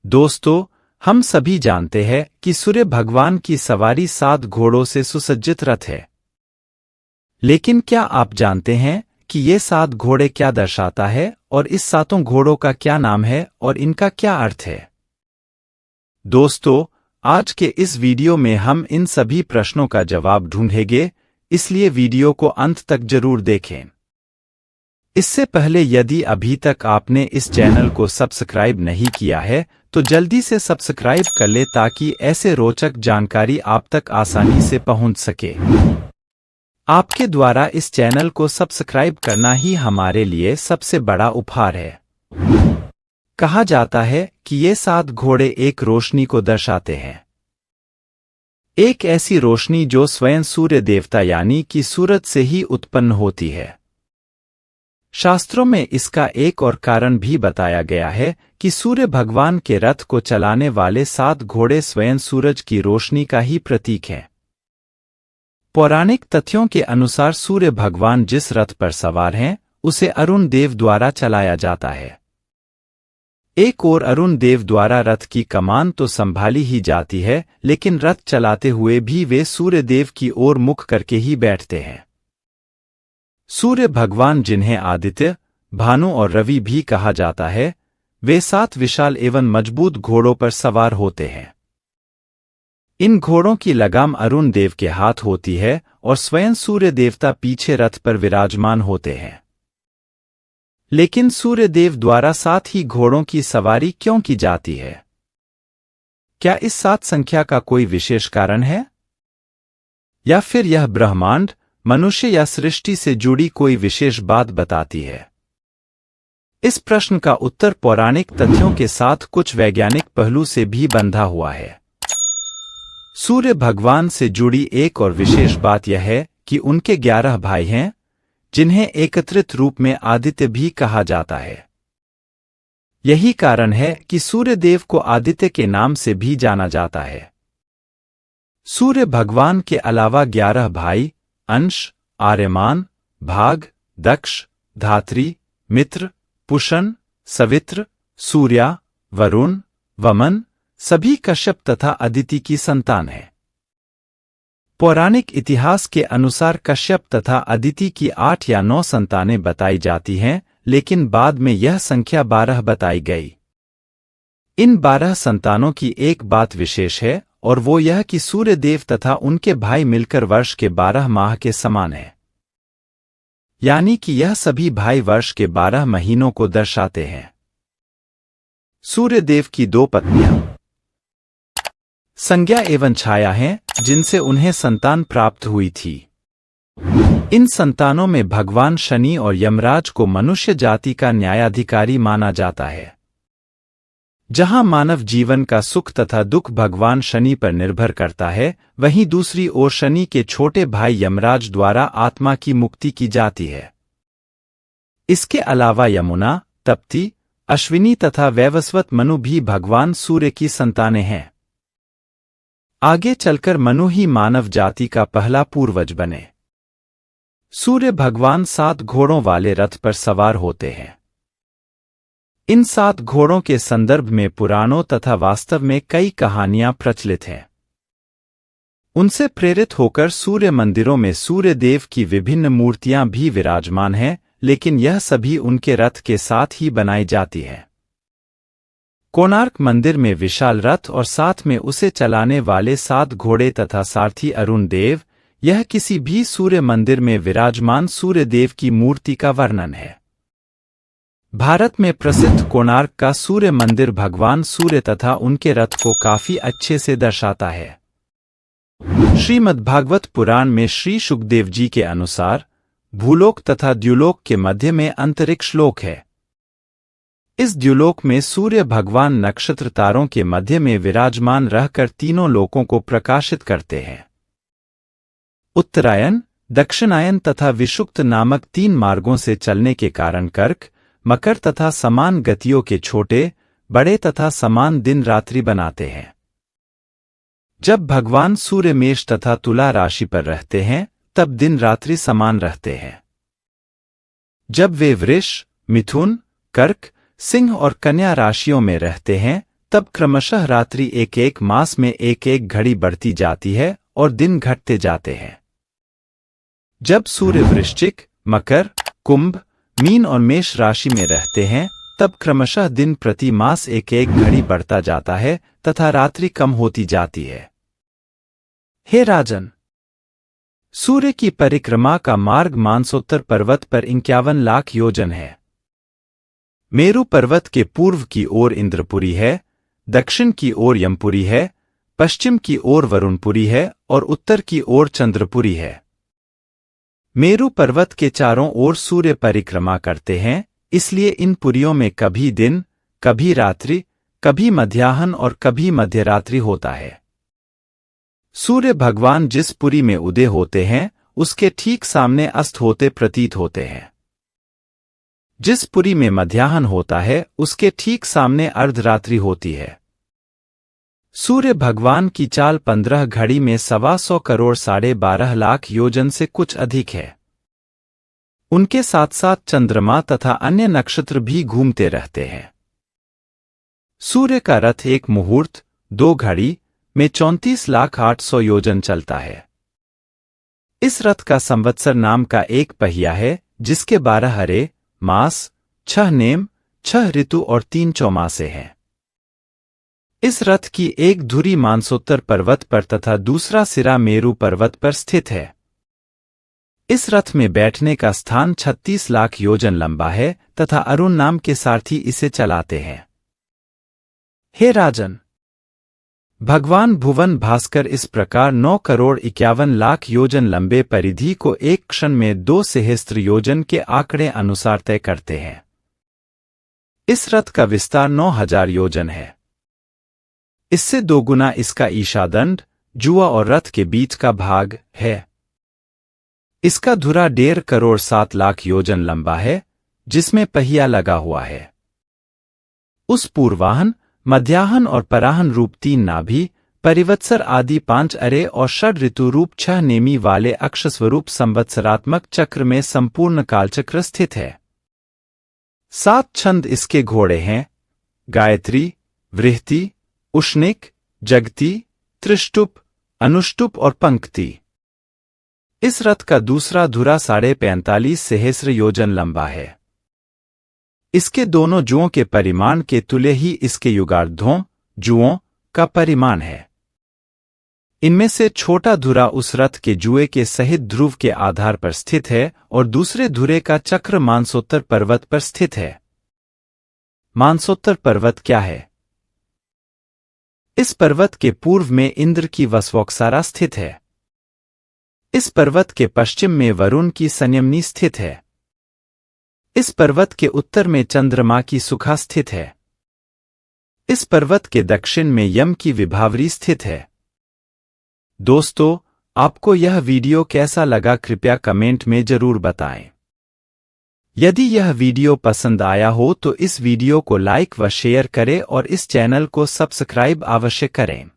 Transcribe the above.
दोस्तों, हम सभी जानते हैं कि सूर्य भगवान की सवारी 7 घोड़ों से सुसज्जित रथ है। लेकिन क्या आप जानते हैं कि ये 7 घोड़े क्या दर्शाता है और इस 7 घोड़ों का क्या नाम है और इनका क्या अर्थ है? दोस्तों, आज के इस वीडियो में हम इन सभी प्रश्नों का जवाब ढूंढेंगे, इसलिए वीडियो को अंत तक जरूर देखें। इससे पहले यदि अभी तक आपने इस चैनल को सब्सक्राइब नहीं किया है तो जल्दी से सब्सक्राइब कर ले ताकि ऐसे रोचक जानकारी आप तक आसानी से पहुंच सके। आपके द्वारा इस चैनल को सब्सक्राइब करना ही हमारे लिए सबसे बड़ा उपहार है। कहा जाता है कि ये 7 घोड़े एक रोशनी को दर्शाते हैं, एक ऐसी रोशनी जो स्वयं सूर्य देवता यानी कि सूरज से ही उत्पन्न होती है। शास्त्रों में इसका एक और कारण भी बताया गया है कि सूर्य भगवान के रथ को चलाने वाले 7 घोड़े स्वयं सूरज की रोशनी का ही प्रतीक हैं। पौराणिक तथ्यों के अनुसार सूर्य भगवान जिस रथ पर सवार हैं, उसे अरुण देव द्वारा चलाया जाता है। एक ओर अरुण देव द्वारा रथ की कमान तो संभाली ही जाती है, लेकिन रथ चलाते हुए भी वे सूर्य देव की ओर मुख करके ही बैठते हैं। सूर्य भगवान, जिन्हें आदित्य, भानु और रवि भी कहा जाता है, वे 7 विशाल एवं मजबूत घोड़ों पर सवार होते हैं। इन घोड़ों की लगाम अरुण देव के हाथ होती है और स्वयं सूर्य देवता पीछे रथ पर विराजमान होते हैं। लेकिन सूर्य देव द्वारा 7 ही घोड़ों की सवारी क्यों की जाती है? क्या इस 7 संख्या का कोई विशेष कारण है, या फिर यह ब्रह्मांड, मनुष्य या सृष्टि से जुड़ी कोई विशेष बात बताती है? इस प्रश्न का उत्तर पौराणिक तथ्यों के साथ कुछ वैज्ञानिक पहलू से भी बंधा हुआ है। सूर्य भगवान से जुड़ी एक और विशेष बात यह है कि उनके 11 भाई हैं, जिन्हें एकत्रित रूप में आदित्य भी कहा जाता है। यही कारण है कि सूर्य देव को आदित्य के नाम से भी जाना जाता है। सूर्य भगवान के अलावा 11 भाई अंश, आर्यमान, भाग, दक्ष, धात्री, मित्र, पुषण, सवित्र, सूर्या, वरुण, वमन सभी कश्यप तथा अदिति की संतान हैं। पौराणिक इतिहास के अनुसार कश्यप तथा अदिति की 8 या 9 संतानें बताई जाती हैं, लेकिन बाद में यह संख्या 12 बताई गई। इन 12 संतानों की एक बात विशेष है और वो यह कि सूर्य देव तथा उनके भाई मिलकर वर्ष के 12 माह के समान हैं। यानी कि यह सभी भाई वर्ष के 12 महीनों को दर्शाते हैं। सूर्य देव की 2 पत्नियां संज्ञा एवं छाया हैं, जिनसे उन्हें संतान प्राप्त हुई थी। इन संतानों में भगवान शनि और यमराज को मनुष्य जाति का न्यायाधिकारी माना जाता है। जहां मानव जीवन का सुख तथा दुख भगवान शनि पर निर्भर करता है, वहीं दूसरी ओर शनि के छोटे भाई यमराज द्वारा आत्मा की मुक्ति की जाती है। इसके अलावा यमुना, तप्ती, अश्विनी तथा वैवस्वत मनु भी भगवान सूर्य की संतानें हैं। आगे चलकर मनु ही मानव जाति का पहला पूर्वज बने। सूर्य भगवान 7 घोड़ों वाले रथ पर सवार होते हैं। इन 7 घोड़ों के संदर्भ में पुराणों तथा वास्तव में कई कहानियां प्रचलित हैं। उनसे प्रेरित होकर सूर्य मंदिरों में सूर्य देव की विभिन्न मूर्तियां भी विराजमान हैं, लेकिन यह सभी उनके रथ के साथ ही बनाई जाती है। कोणार्क मंदिर में विशाल रथ और साथ में उसे चलाने वाले 7 घोड़े तथा सारथी अरुण देव, यह किसी भी सूर्य मंदिर में विराजमान सूर्य देव की मूर्ति का वर्णन है। भारत में प्रसिद्ध कोणार्क का सूर्य मंदिर भगवान सूर्य तथा उनके रथ को काफी अच्छे से दर्शाता है। श्रीमद्भागवत पुराण में श्री शुकदेव जी के अनुसार भूलोक तथा द्युलोक के मध्य में अंतरिक्ष लोक है। इस द्युलोक में सूर्य भगवान नक्षत्र तारों के मध्य में विराजमान रहकर तीनों लोकों को प्रकाशित करते हैं। उत्तरायण, दक्षिणायन तथा विषुक्त नामक 3 मार्गों से चलने के कारण कर्क, मकर तथा समान गतियों के छोटे, बड़े तथा समान दिन रात्रि बनाते हैं। जब भगवान सूर्य मेष तथा तुला राशि पर रहते हैं, तब दिन रात्रि समान रहते हैं। जब वे वृष, मिथुन, कर्क, सिंह और कन्या राशियों में रहते हैं, तब क्रमशः रात्रि एक एक मास में एक एक घड़ी बढ़ती जाती है और दिन घटते जाते हैं। जब सूर्य वृश्चिक, मकर, कुंभ, मीन और मेष राशि में रहते हैं तब क्रमशः दिन प्रति मास एक एक घड़ी बढ़ता जाता है तथा रात्रि कम होती जाती है। हे राजन, सूर्य की परिक्रमा का मार्ग मानसोत्तर पर्वत पर 51 लाख योजन है। मेरु पर्वत के पूर्व की ओर इंद्रपुरी है, दक्षिण की ओर यमपुरी है, पश्चिम की ओर वरुणपुरी है और उत्तर की ओर चंद्रपुरी है। मेरु पर्वत के चारों ओर सूर्य परिक्रमा करते हैं, इसलिए इन पुरियों में कभी दिन, कभी रात्रि, कभी मध्याह्न और कभी मध्यरात्रि होता है। सूर्य भगवान जिस पुरी में उदय होते हैं उसके ठीक सामने अस्त होते प्रतीत होते हैं। जिस पुरी में मध्याह्न होता है उसके ठीक सामने अर्धरात्रि होती है। सूर्य भगवान की चाल 15 घड़ी में 125 करोड़ 12.5 लाख योजन से कुछ अधिक है। उनके साथ साथ चंद्रमा तथा अन्य नक्षत्र भी घूमते रहते हैं। सूर्य का रथ एक मुहूर्त 2 घड़ी में 34,800,000 योजन चलता है। इस रथ का संवत्सर नाम का एक पहिया है जिसके 12 हरे मास, 6 नेम, 6 ऋतु और 3 चौमासे हैं। इस रथ की एक धुरी मानसोत्तर पर्वत पर तथा दूसरा सिरा मेरु पर्वत पर स्थित है। इस रथ में बैठने का स्थान 36 लाख योजन लंबा है तथा अरुण नाम के सारथी इसे चलाते हैं। हे राजन, भगवान भुवन भास्कर इस प्रकार 9 करोड़ 51 लाख योजन लंबे परिधि को एक क्षण में 2 सहस्त्र योजन के आंकड़े अनुसार तय करते हैं। इस रथ का विस्तार 9,000 योजन है। इससे 2 गुना इसका ईशादंड, जुआ और रथ के बीच का भाग है। इसका धुरा 1.5 करोड़ 7 लाख योजन लंबा है जिसमें पहिया लगा हुआ है। उस पूर्वाहन, मध्याहन और पराहन रूप 3 नाभि, परिवत्सर आदि 5 अरे और षड ऋतु रूप 6 नेमी वाले अक्षस्वरूप संवत्सरात्मक चक्र में संपूर्ण कालचक्र स्थित है। 7 छंद इसके घोड़े हैं: गायत्री, वृहति, उष्णिक, जगती, त्रिष्टुप, अनुष्टुप और पंक्ति। इस रथ का दूसरा धुरा 45.5 सहस्र योजन लंबा है। इसके दोनों जुओं के परिमाण के तुल्य ही इसके युगार्धों, जुओं, का परिमाण है। इनमें से छोटा धुरा उस रथ के जुए के सहित ध्रुव के आधार पर स्थित है और दूसरे धुरे का चक्र मानसोत्तर पर्वत पर स्थित है। मानसोत्तर पर्वत क्या है? इस पर्वत के पूर्व में इंद्र की वसवोक्सारा स्थित है। इस पर्वत के पश्चिम में वरुण की संयमनी स्थित है। इस पर्वत के उत्तर में चंद्रमा की सुखा स्थित है। इस पर्वत के दक्षिण में यम की विभावरी स्थित है। दोस्तों, आपको यह वीडियो कैसा लगा कृपया कमेंट में जरूर बताएं। यदि यह वीडियो पसंद आया हो तो इस वीडियो को लाइक व शेयर करें और इस चैनल को सब्सक्राइब अवश्य करें।